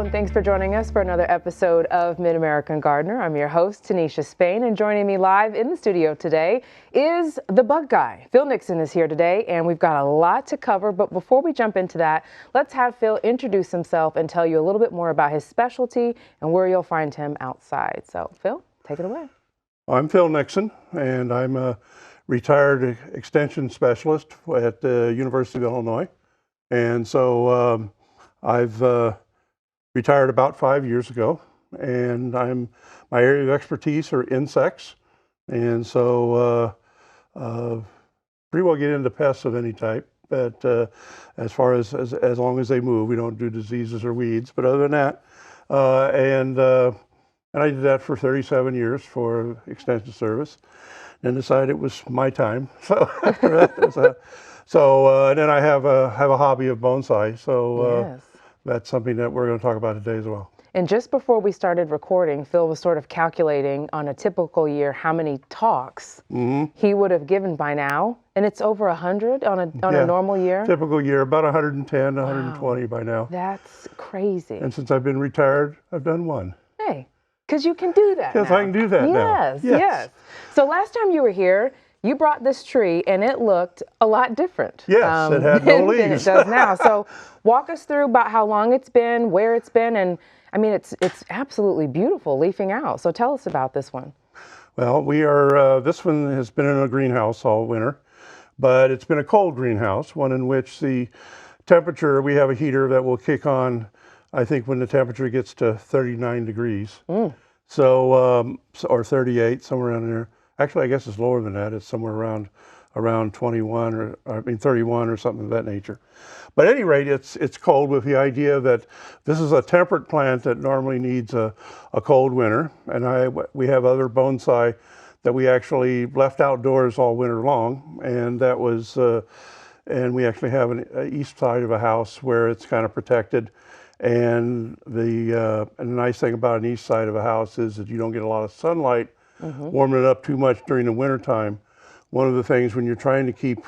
and thanks for joining us for another episode of Mid-American Gardener. I'm your host, Tanisha Spain, and joining me live in the studio today is the bug guy. Phil Nixon is here today, and we've got a lot to cover, but before we jump into that, let's have Phil introduce himself and tell you a little bit more about his specialty and where you'll find him outside. So, Phil, take it away. I'm Phil Nixon, and I'm a retired extension specialist at the University of Illinois. And so I've retired about 5 years ago, and my area of expertise are insects. And so pretty well get into pests of any type, but as far as long as they move, we don't do diseases or weeds. But other than that, and I did that for 37 years for extension service, and decided it was my time. So after that, and then I have a hobby of bonsai. So Yes. that's something that we're going to talk about today as well. And just before we started recording, Phil was sort of calculating on a typical year how many talks he would have given by now, and it's over 100 on a normal year. Typical year, about 110, 120 by now. That's crazy. And since I've been retired, I've done one. Hey, because you can do that. Yes, now. I can do that now. Yes, yes. So last time you were here, you brought this tree, and it looked a lot different. Yes, it had no leaves. Than it does now. So walk us through about how long it's been, where it's been, and I mean, it's absolutely beautiful leafing out. So tell us about this one. Well, we are, this one has been in a greenhouse all winter, but it's been a cold greenhouse, one in which the temperature, we have a heater that will kick on, I think, when the temperature gets to 39 degrees. So, or 38, somewhere around there. Actually, I guess it's lower than that. It's somewhere around 21 or 31 or something of that nature. But at any rate, it's cold with the idea that this is a temperate plant that normally needs a cold winter. And we have other bonsai that we actually left outdoors all winter long. And that was, and we actually have an east side of a house where it's kind of protected. And the nice thing about an east side of a house is that you don't get a lot of sunlight warming it up too much during the winter time. One of the things when you're trying to keep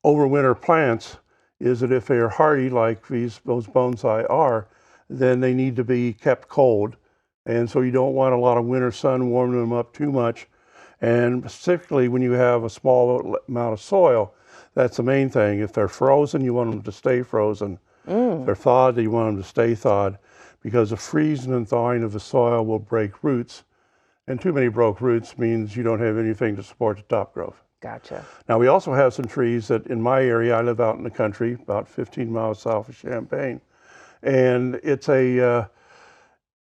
overwinter plants is that if they are hardy like those bonsai are, then they need to be kept cold. And so you don't want a lot of winter sun warming them up too much. And specifically when you have a small amount of soil, that's the main thing. If they're frozen, you want them to stay frozen. If they're thawed, you want them to stay thawed, because the freezing and thawing of the soil will break roots. And too many broke roots means you don't have anything to support the top growth. Gotcha. Now, we also have some trees that in my area, I live out in the country, about 15 miles south of Champaign. And it's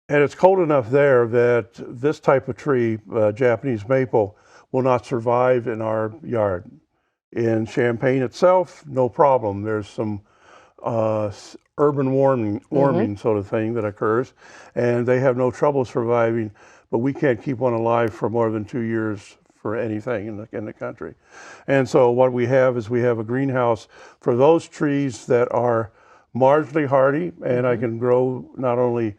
it's cold enough there that this type of tree, Japanese maple, will not survive in our yard. In Champaign itself, no problem. There's some urban warming sort of thing that occurs, and they have no trouble surviving, but we can't keep one alive for more than 2 years for anything in the country. And so what we have is we have a greenhouse for those trees that are marginally hardy, and I can grow not only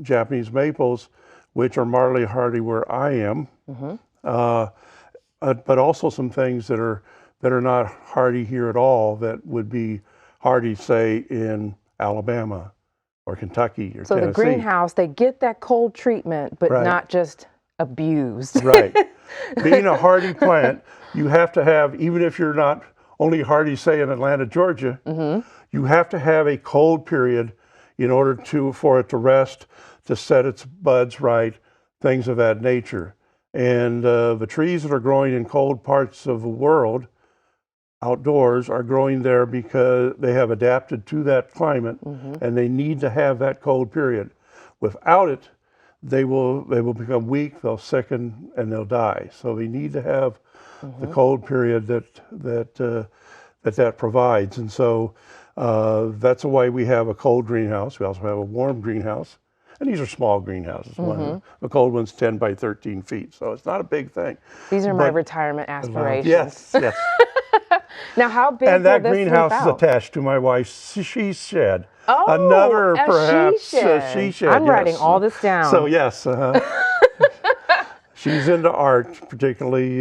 Japanese maples, which are marginally hardy where I am, but also some things that are not hardy here at all that would be hardy, say, in Alabama or Kentucky or Tennessee. So the greenhouse, they get that cold treatment, but not just abused. Right. Being a hardy plant, you have to have, even if you're not only hardy, say, in Atlanta, Georgia, you have to have a cold period in order for it to rest, to set its buds right, things of that nature. And the trees that are growing in cold parts of the world outdoors are growing there because they have adapted to that climate, and they need to have that cold period. Without it, they will become weak, they'll sicken, and they'll die. So they need to have the cold period that provides. And so that's why we have a cold greenhouse. We also have a warm greenhouse. And these are small greenhouses. The cold one's 10 by 13 feet, so it's not a big thing. These are my retirement aspirations. Yes, yes. Now, how big and that will this greenhouse leaf is out? attached to my wife's she shed. Oh, another a perhaps she shed. She shed. I'm yes. writing all this down. So yes, she's into art, particularly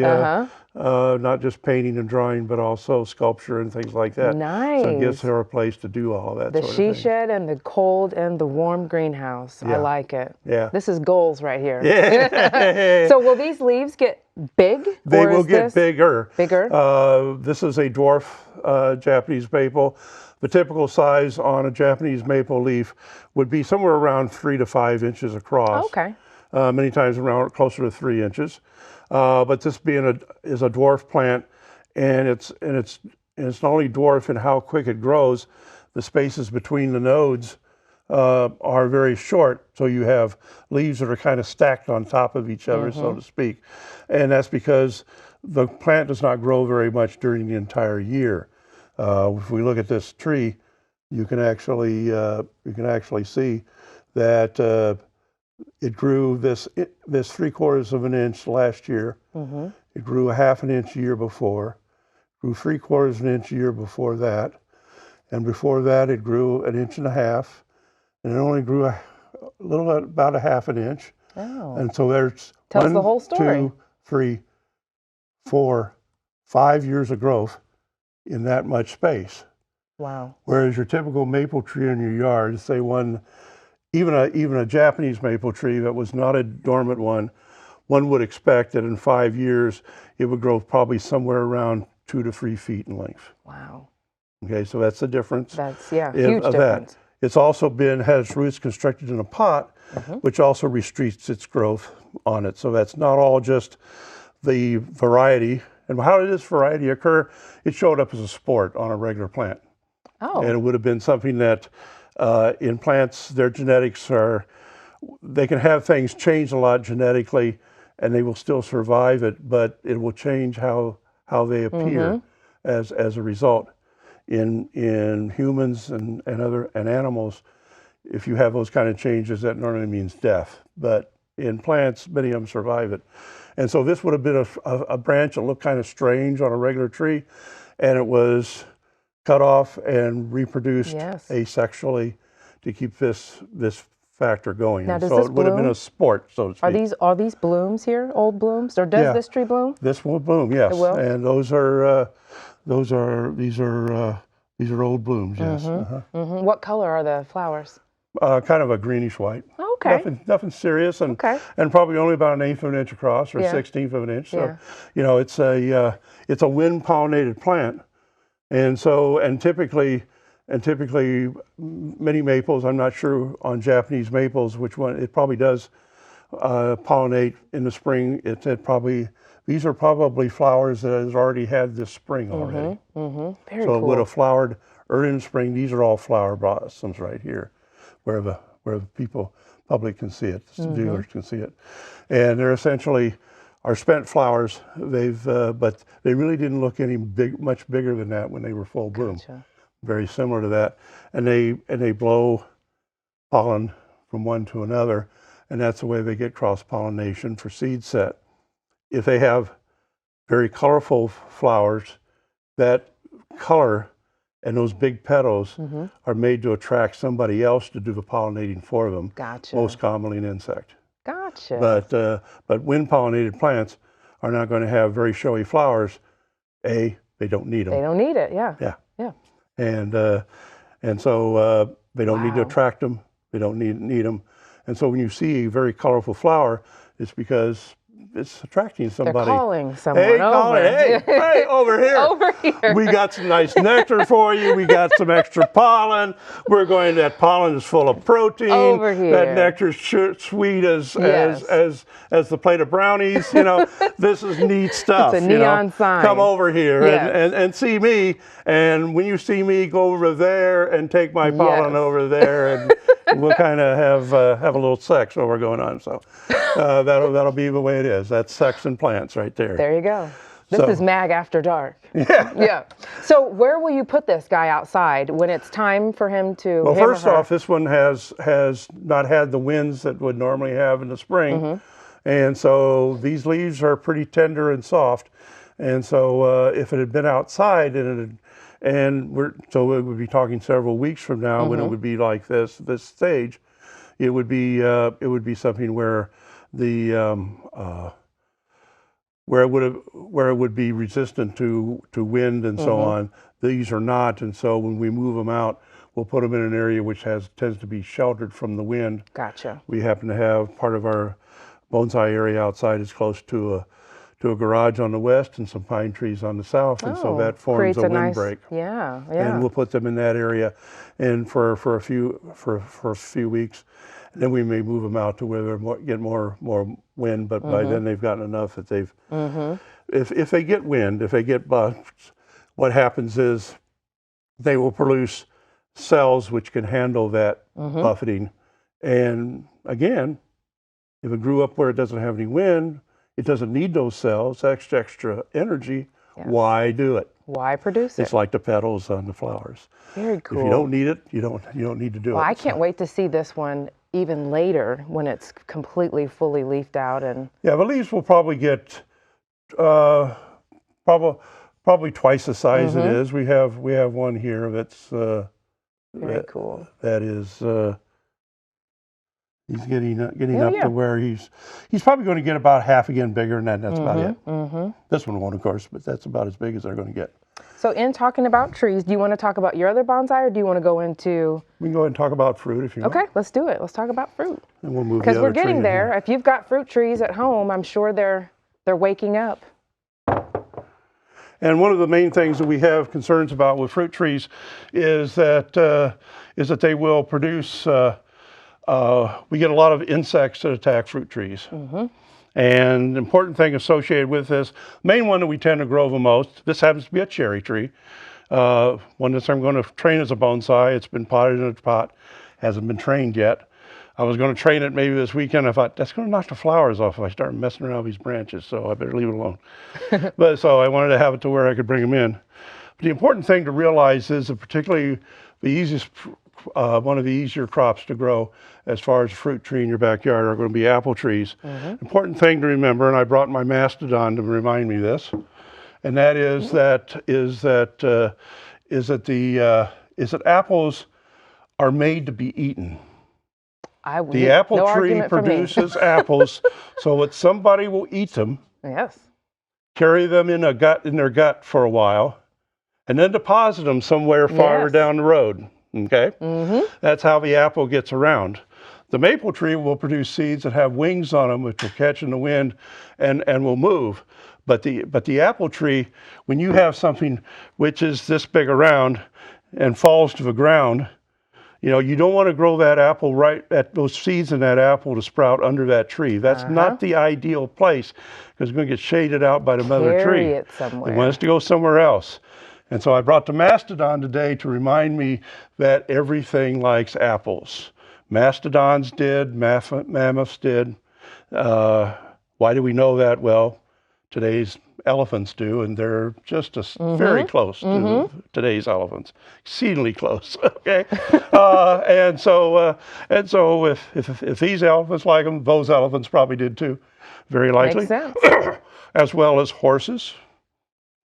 not just painting and drawing, but also sculpture and things like that. Nice. So it gives her a place to do all that The sort of she thing. shed and the cold and the warm greenhouse. I Yeah. like it. Yeah. This is goals right here. Yeah. So will these leaves get big? They or will is get this bigger. Bigger? This is a dwarf Japanese maple. The typical size on a Japanese maple leaf would be somewhere around 3 to 5 inches across. Okay. Many times around closer to 3 inches. But this being is a dwarf plant, and it's not only dwarf in how quick it grows, the spaces between the nodes are very short, so you have leaves that are kind of stacked on top of each other, so to speak. And that's because the plant does not grow very much during the entire year. If we look at this tree, you can actually see that it grew this 3/4 of an inch last year. It grew a 1/2 inch the year before, grew 3/4 of an inch the year before that, and before that it grew 1.5 inches, and it only grew a little about 1/2 inch. Oh. And so there's Tells the whole story. 2, 3, 4, 5 years of growth in that much space. Wow. Whereas your typical maple tree in your yard, say one, even a Japanese maple tree that was not a dormant one would expect that in 5 years it would grow probably somewhere around 2 to 3 feet in length. Wow. Okay, so that's the difference. That's, yeah, in- huge of difference. that. It's also has roots constructed in a pot, which also restricts its growth on it. So that's not all just the variety. And how did this variety occur? It showed up as a sport on a regular plant. Oh. And it would have been something that in plants, their genetics they can have things change a lot genetically and they will still survive it, but it will change how they appear as a result. In humans and animals, if you have those kind of changes, that normally means death. But in plants, many of them survive it. And so this would have been a branch that looked kind of strange on a regular tree, and it was cut off and reproduced asexually to keep this factor going. Now, does so this it would have been bloom? a sport, so to speak. Are these blooms here, old blooms, or does this tree bloom? This will bloom, yes. It will? And these are old blooms, yes. What color are the flowers? Kind of a greenish white. Okay. Nothing serious, and probably only about 1/8 of an inch across, or 1/16 of an inch. So, it's a wind pollinated plant, and typically many maples. I'm not sure on Japanese maples which one. It probably does pollinate in the spring. These are probably flowers that has already had this spring already. Very So cool. it would have flowered early in the spring. These are all flower blossoms right here, where the public can see it, the viewers can see it, and they're essentially are spent flowers. But they really didn't look much bigger than that when they were full bloom. Gotcha. Very similar to that, and they blow pollen from one to another, and that's the way they get cross pollination for seed set. If they have very colorful flowers, that color and those big petals are made to attract somebody else to do the pollinating for them. Gotcha. Most commonly an insect. Gotcha. But wind pollinated plants are not going to have very showy flowers. They don't need them. They don't need it. Yeah. Yeah. Yeah. And so they don't need to attract them. They don't need them. And so when you see a very colorful flower, it's because it's attracting somebody. They're calling someone Hey, over. hey, over here. Over here. We got some nice nectar for you. We got some extra pollen. That pollen is full of protein. Over here. That nectar's sweet as the plate of brownies. This is neat stuff. It's a neon sign. Come over here Yes. and see me. And when you see me, go over there and take my pollen over there, and we'll kind of have a little sex while we're going on. So that'll be the way it is. That's sex and plants right there. There you go. This is Mag After Dark. Yeah. So where will you put this guy outside when it's time for him to? Well, first off, this one has not had the winds that would normally have in the spring, and so these leaves are pretty tender and soft. And so if it had been outside so we would be talking several weeks from now when it would be like this stage, it would be something where the where it would be resistant to wind and so on. These are not, and so when we move them out, we'll put them in an area which tends to be sheltered from the wind. Gotcha. We happen to have part of our bonsai area outside is close to a garage on the west and some pine trees on the south, and so that forms a windbreak. Yeah. And we'll put them in that area, and for a few weeks, and then we may move them out to where they get more wind. But by then they've gotten enough that they've. If they get wind, if they get buffed, what happens is they will produce cells which can handle that buffeting. And again, if it grew up where it doesn't have any wind, it doesn't need those cells, extra energy. Yes. Why do it? Why produce it? It's like the petals on the flowers. Very cool. If you don't need it, you don't need to do it. Well, I can't wait to see this one even later when it's completely fully leafed out and. Yeah, the leaves will probably get probably twice the size it is. We have one here that's very cool. That is. He's getting up to where he's probably going to get about half again bigger than that. And that's about it. This one won't, of course, but that's about as big as they're going to get. So in talking about trees, do you want to talk about your other bonsai, or do you want to go into? We can go ahead and talk about fruit if you want. Okay, let's do it. Let's talk about fruit. And we'll move because we're getting there. If you've got fruit trees at home, I'm sure they're waking up. And one of the main things that we have concerns about with fruit trees is that they will produce. We get a lot of insects that attack fruit trees. And the important thing associated with this, main one that we tend to grow the most, this happens to be a cherry tree. One that I'm going to train as a bonsai. It's been potted in a pot, hasn't been trained yet. I was going to train it maybe this weekend. I thought, that's going to knock the flowers off if I start messing around with these branches, so I better leave it alone. But so I wanted to have it to where I could bring them in. But the important thing to realize is that particularly the easiest one of the easier crops to grow as far as a fruit tree in your backyard are going to be apple trees. Important thing to remember, and I brought my mastodon to remind me this, and that is that apples are made to be eaten. The apple tree produces apples so that somebody will eat them. Yes. Carry them in their gut for a while, and then deposit them somewhere farther down the road. Okay? That's how the apple gets around. The maple tree will produce seeds that have wings on them, which will catch in the wind and will move. But the apple tree, when you have something which is this big around and falls to the ground, you don't want to grow that apple right at those seeds in that apple to sprout under that tree. That's not the ideal place, because it's going to get shaded out by the mother tree. Carry it somewhere. It wants to go somewhere else. And so I brought the mastodon today to remind me that everything likes apples. Mastodons did, mammoths did. Why do we know that? Well, today's elephants do, and they're just very close to today's elephants, exceedingly close. Okay, and so if these elephants like them, those elephants probably did too, very likely. Makes sense. As well as horses.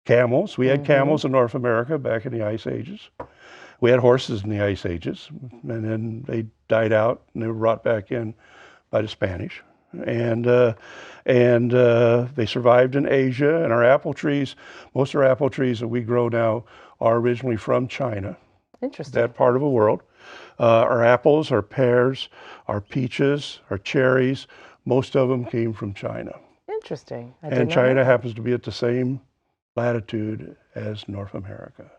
Camels. We had camels in North America back in the Ice Ages. We had horses in the Ice Ages, and then they died out and they were brought back in by the Spanish. And they survived in Asia. And our apple trees, most of our apple trees that we grow now are originally from China. Interesting. That part of the world. Our apples, our pears, our peaches, our cherries, most of them came from China. Interesting. And China happens to be at the same latitude as North America.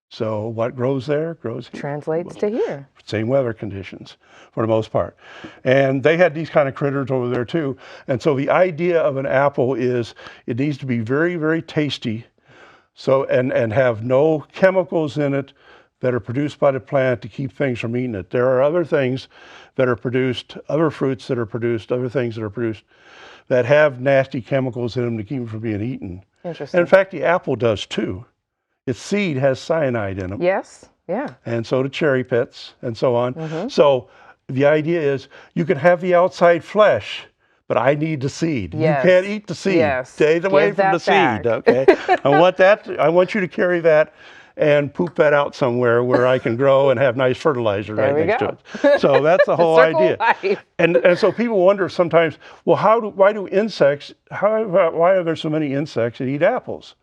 So what grows there grows here. Translates to here. Same weather conditions for the most part. And they had these kind of critters over there too. And so the idea of an apple is it needs to be very, very tasty, so and have no chemicals in it that are produced by the plant to keep things from eating it. There are other things that are produced, other fruits that are produced, other things that are produced that have nasty chemicals in them to keep them from being eaten. Interesting. And in fact, the apple does too. Its seed has cyanide in them. Yes, yeah. And so do cherry pits and so on. So the idea is you can have the outside flesh, but I need the seed. Yes. You can't eat the seed. Yes. Stay away from the seed, okay? I want you to carry that and poop that out somewhere where I can grow and have nice fertilizer There right we next go. to it. So that's the whole Circle idea. of life. And so people wonder sometimes, well, why do insects, why are there so many insects that eat apples?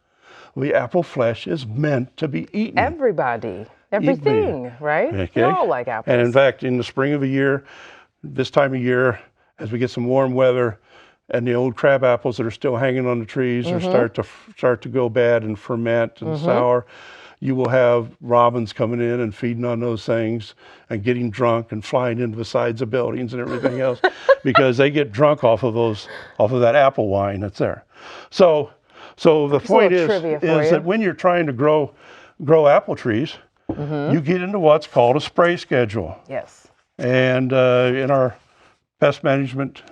Well, the apple flesh is meant to be eaten. Everybody, everything, right? Okay. We all like apples. And in fact, in the spring of the year, this time of year, as we get some warm weather, and the old crab apples that are still hanging on the trees or start to go bad and ferment and sour, you will have robins coming in and feeding on those things and getting drunk and flying into the sides of buildings and everything else because they get drunk off of that apple wine that's there. So the point is that when you're trying to grow apple trees, you get into what's called a spray schedule. Yes. And in our pest management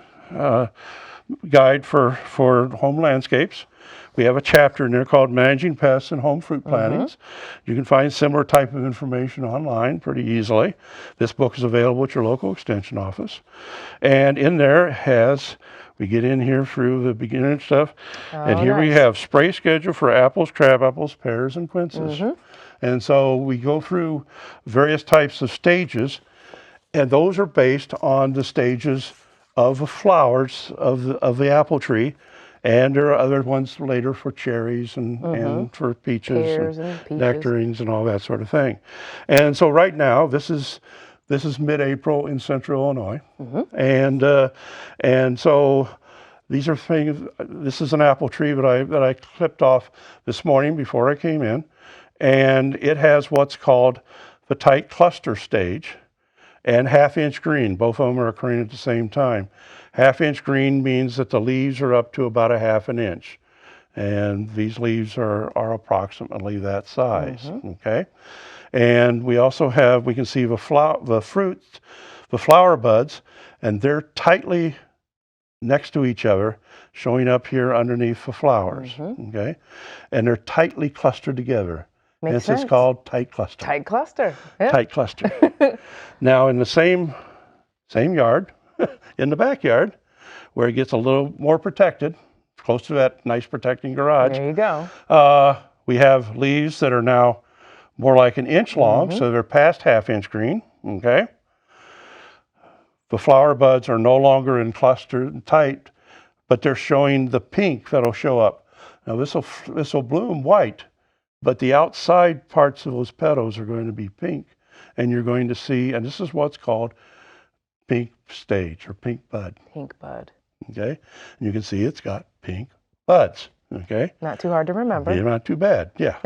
guide for home landscapes, we have a chapter in there called Managing Pests and Home Fruit Plantings. You can find similar type of information online pretty easily. This book is available at your local extension office. And in there we get in here through the beginning stuff, and here we have spray schedule for apples, crab apples, pears, and quinces. And so we go through various types of stages, and those are based on the stages of the flowers of the apple tree. And there are other ones later for cherries and for peaches and nectarines and all that sort of thing. And so right now, this is mid-April in central Illinois. And so these are things, this is an apple tree that I clipped off this morning before I came in. And it has what's called the tight cluster stage and half-inch green. Both of them are occurring at the same time. Half-inch green means that the leaves are up to about a half an inch. And these leaves are approximately that size, okay? And we also we can see the flower buds, and they're tightly next to each other, showing up here underneath the flowers, okay? And they're tightly clustered together. Makes sense. It's called tight cluster. Tight cluster. Yeah. Tight cluster. Now in the same yard, in the backyard, where it gets a little more protected, close to that nice protecting garage. There you go. We have leaves that are now more like an inch long, so they're past half-inch green, okay? The flower buds are no longer in cluster and tight, but they're showing the pink that'll show up. Now this will bloom white, but the outside parts of those petals are going to be pink, and you're going to see, and this is what's called pink stage or pink bud. Pink bud. Okay, and you can see it's got pink buds. Okay, not too hard to remember. Yeah, not too bad. Yeah,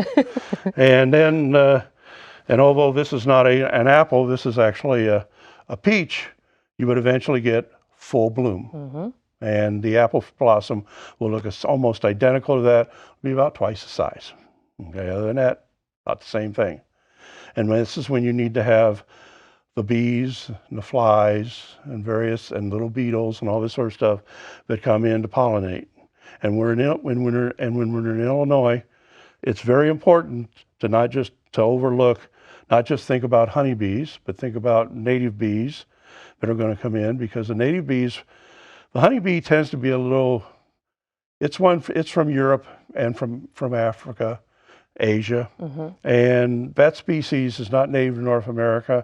and then and although this is not an apple, this is actually a peach. You would eventually get full bloom. And the apple blossom will look almost identical to that, be about twice the size. Okay, other than that, about the same thing. And this is when you need to have the bees and the flies and little beetles and all this sort of stuff that come in to pollinate. And when we're in Illinois, it's very important to not just think about honeybees, but think about native bees that are going to come in, because the honeybee tends to be it's from Europe and from Africa, Asia, and that species is not native to North America,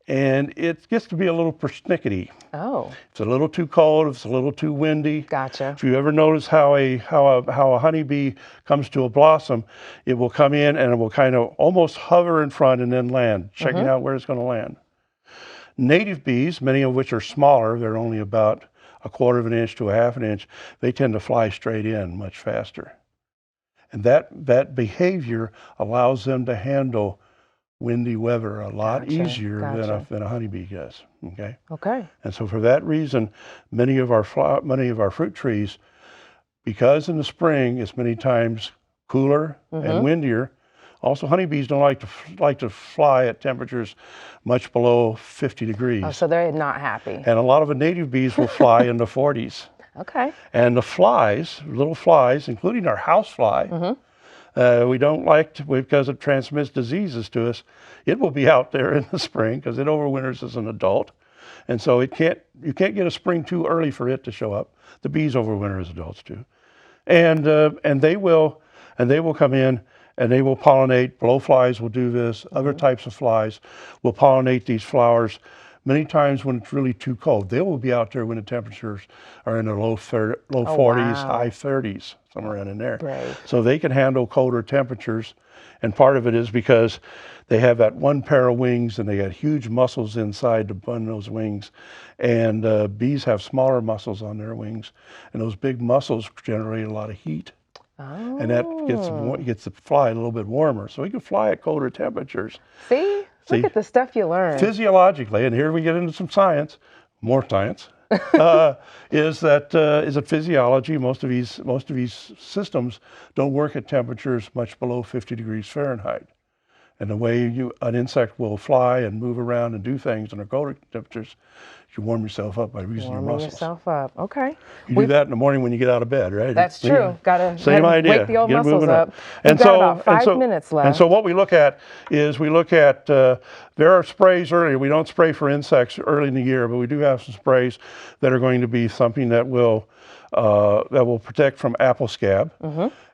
and it gets to be a little persnickety. Oh. It's a little too cold, it's a little too windy. Gotcha. If you ever notice how a honeybee comes to a blossom, it will come in and it will kind of almost hover in front and then land, checking out where it's going to land. Native bees, many of which are smaller, they're only about a quarter of an inch to a half an inch, they tend to fly straight in much faster. And that behavior allows them to handle windy weather a lot easier than a honeybee does. Okay. Okay. And so for that reason, many of our fruit trees, because in the spring it's many times cooler and windier. Also, honeybees don't like to fly at temperatures much below 50 degrees. Oh, so they're not happy. And a lot of the native bees will fly in the 40s. Okay. And the flies, little flies, including our housefly, we don't like to, because it transmits diseases to us. It will be out there in the spring because it overwinters as an adult, and so you can't get a spring too early for it to show up. The bees overwinter as adults too, and they will come in and they will pollinate. Blowflies will do this. Other types of flies will pollinate these flowers. Many times when it's really too cold, they will be out there when the temperatures are in the low 40s, wow. high 30s, somewhere in there. Great. So they can handle colder temperatures. And part of it is because they have that one pair of wings and they got huge muscles inside to bund those wings. And bees have smaller muscles on their wings. And those big muscles generate a lot of heat. Oh. And that gets the fly a little bit warmer. So we can fly at colder temperatures. See? Look at the stuff you learn. Physiologically, and here we get into some science, more science, is that physiology. Most of these systems don't work at temperatures much below 50 degrees Fahrenheit. And the way an insect will fly and move around and do things under colder temperatures, you warm yourself up by using your muscles. Warming yourself up. Okay. You do that in the morning when you get out of bed, right? That's true. Got Same to idea. wake the old Get muscles moving up. And We've got about 5 minutes left. And so what we look at is there are sprays earlier. We don't spray for insects early in the year, but we do have some sprays that are going to be something that will protect from apple scab.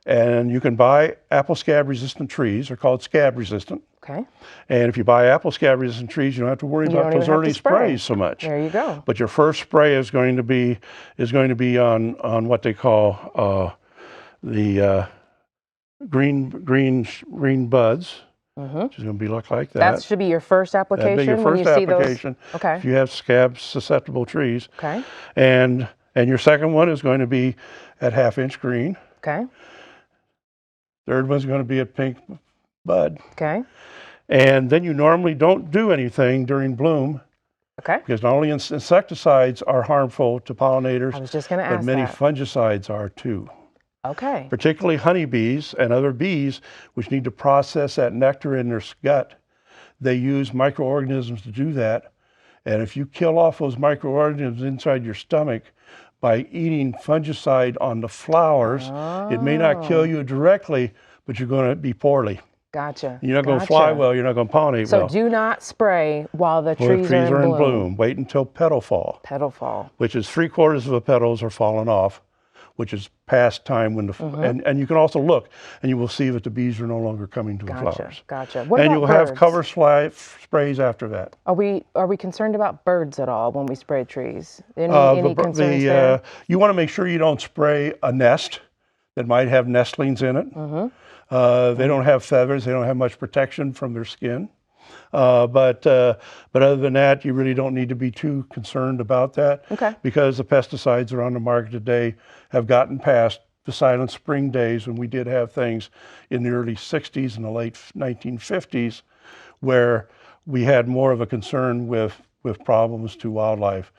And you can buy apple scab resistant trees. They're called scab resistant. Okay. And if you buy apple scab resistant trees, you don't have to worry about those early sprays so much. There you go. But your first spray is going to be on what they call the green buds. Which is going to look like that. That should be your first application. That'd be your first application. Okay. If you have scab susceptible trees. Okay. And your second one is going to be at 1/2 inch green. Okay. Third one's going to be at pink bud. Okay. And then you normally don't do anything during bloom. Okay. Because not only insecticides are harmful to pollinators, I was just going to ask but many that. fungicides are too. Okay. Particularly honeybees and other bees, which need to process that nectar in their gut. They use microorganisms to do that. And if you kill off those microorganisms inside your stomach by eating fungicide on the flowers, it may not kill you directly, but you're going to be poorly. Gotcha. You're not going to fly well. You're not going to pollinate well. So do not spray while the trees are in bloom. Wait until petal fall. Petal fall. Which is 3/4 of the petals are falling off, which is past time when and you can also look and you will see that the bees are no longer coming to the flowers. Gotcha. And you'll have cover sprays after that. Are we concerned about birds at all when we spray trees? Any concerns there? You want to make sure you don't spray a nest that might have nestlings in it. They don't have feathers. They don't have much protection from their skin. But other than that, you really don't need to be too concerned about that. Okay. Because the pesticides that are on the market today have gotten past the silent spring days when we did have things in the early 60s and the late 1950s where we had more of a concern with problems to wildlife.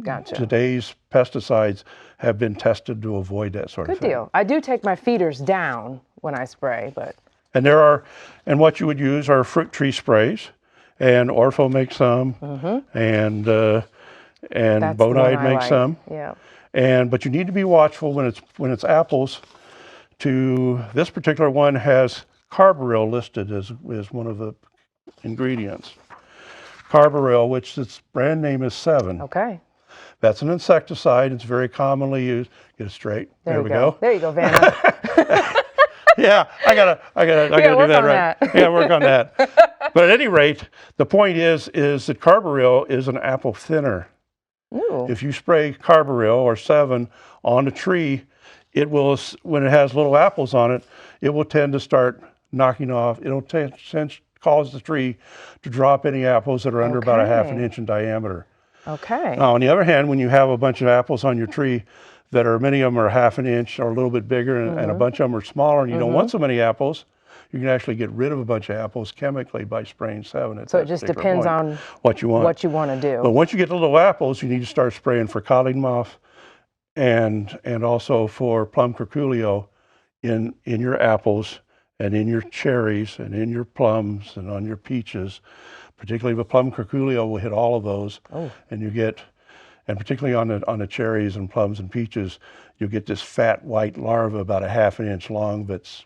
Gotcha. Today's pesticides have been tested to avoid that sort of thing. Good deal. I do take my feeders down when I spray, but... And what you would use are fruit tree sprays, and Ortho makes some, and Bonide makes some. Yeah. But you need to be watchful when it's apples. This particular one has carbaryl listed as one of the ingredients. Carbaryl, which its brand name is 7. Okay. That's an insecticide. It's very commonly used. Get it straight. There we go. There you go, Vanna. Yeah, I gotta do that right. Yeah, work on that. But at any rate, the point is that carbaryl is an apple thinner. Ooh. If you spray carbaryl or 7 on a tree, it will, when it has little apples on it, it will tend to start knocking off. It'll cause the tree to drop any apples that are under about 1/2 inch in diameter. Okay. Now, on the other hand, when you have a bunch of apples on your tree that are, many of them are 1/2 inch or a little bit bigger, and a bunch of them are smaller, and you don't want so many apples, you can actually get rid of a bunch of apples chemically by spraying 7. So it just depends on what you want. To do. But once you get the little apples, you need to start spraying for cotton moth and also for plum curculio in your apples and in your cherries and in your plums and on your peaches. Particularly the plum curculio will hit all of those, and particularly on the cherries and plums and peaches, you'll get this fat white larva about 1/2 inch long that's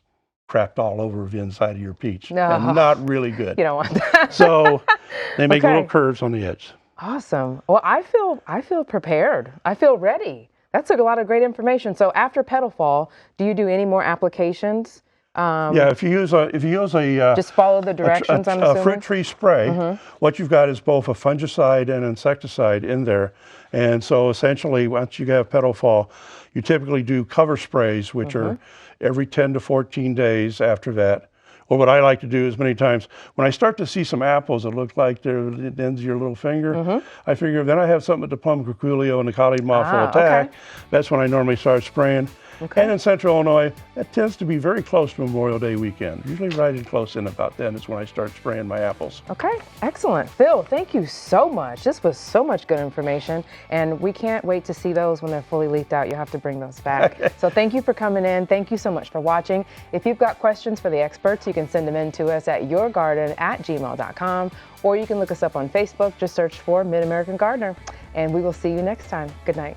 crapped all over the inside of your peach. No. And not really good. You don't want that. So they make little curves on the edge. Awesome. Well, I feel prepared. I feel ready. That's a lot of great information. So after petal fall, do you do any more applications Yeah, if you use a Just follow the directions, I'm a assuming? fruit tree spray, what you've got is both a fungicide and insecticide in there. And so essentially, once you have petal fall, you typically do cover sprays, which are every 10 to 14 days after that. Or what I like to do is many times, when I start to see some apples that look like they're the ends of your little finger, I figure then I have something that the plum curculio and the collard moth will attack. Okay. That's when I normally start spraying. Okay. And in Central Illinois, that tends to be very close to Memorial Day weekend. Usually right in close in about then is when I start spraying my apples. Okay, excellent. Phil, thank you so much. This was so much good information, and we can't wait to see those when they're fully leafed out. You'll have to bring those back. So thank you for coming in. Thank you so much for watching. If you've got questions for the experts, you can send them in to us at yourgarden@gmail.com, or you can look us up on Facebook. Just search for Mid-American Gardener, and we will see you next time. Good night.